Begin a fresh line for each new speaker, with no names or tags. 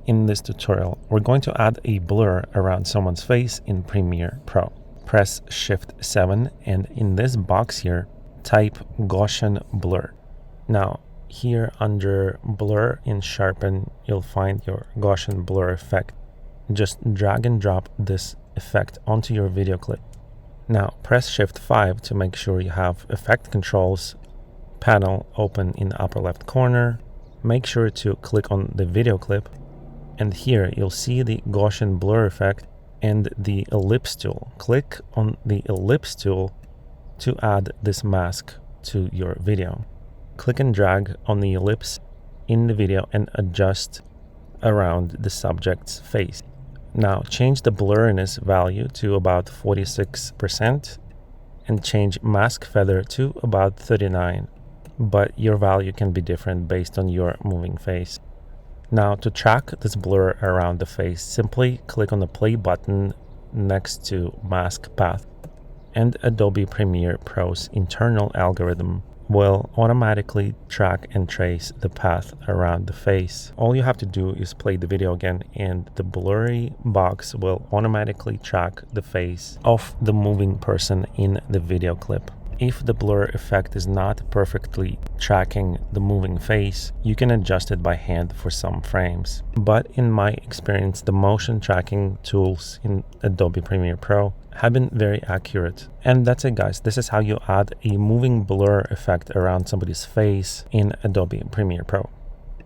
In this tutorial, we're going to add a blur around someone's face in Premiere Pro. Press Shift 7 and in this box here, type Gaussian Blur. Now, here under Blur in Sharpen, you'll find your Gaussian Blur effect. Just drag and drop this effect onto your video clip. Now, press Shift 5 to make sure you have Effect Controls panel open in the upper left corner. Make sure to click on the video clip. And here you'll see the Gaussian Blur effect and the ellipse tool. Click on the ellipse tool to add this mask to your video. Click and drag on the ellipse in the video and adjust around the subject's face. Now change the blurriness value to about 46% and change mask feather to about 39, but your value can be different based on your moving face. Now to track this blur around the face, simply click on the play button next to mask path, and Adobe Premiere Pro's internal algorithm will automatically track and trace the path around the face. All you have to do is play the video again and the blurry box will automatically track the face of the moving person in the video clip. If the blur effect is not perfectly tracking the moving face, you can adjust it by hand for some frames. But in my experience, the motion tracking tools in Adobe Premiere Pro have been very accurate. And that's it, guys. This is how you add a moving blur effect around somebody's face in Adobe Premiere Pro.